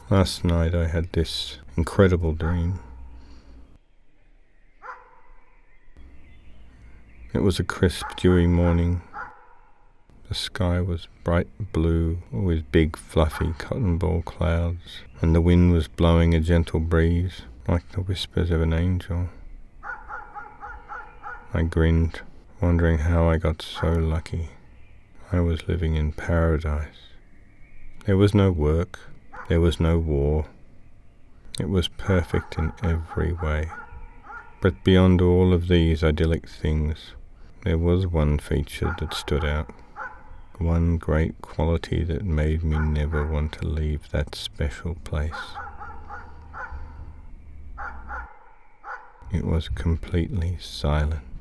Last night I had this incredible dream. It was a crisp, dewy morning. The sky was bright blue with big, fluffy cotton ball clouds, and the wind was blowing a gentle breeze like the whispers of an angel. I grinned, wondering how I got so lucky. I was living in paradise. There was no work, there was no war. It was perfect in every way. But beyond all of these idyllic things, there was one feature that stood out. One great quality that made me never want to leave that special place. It was completely silent.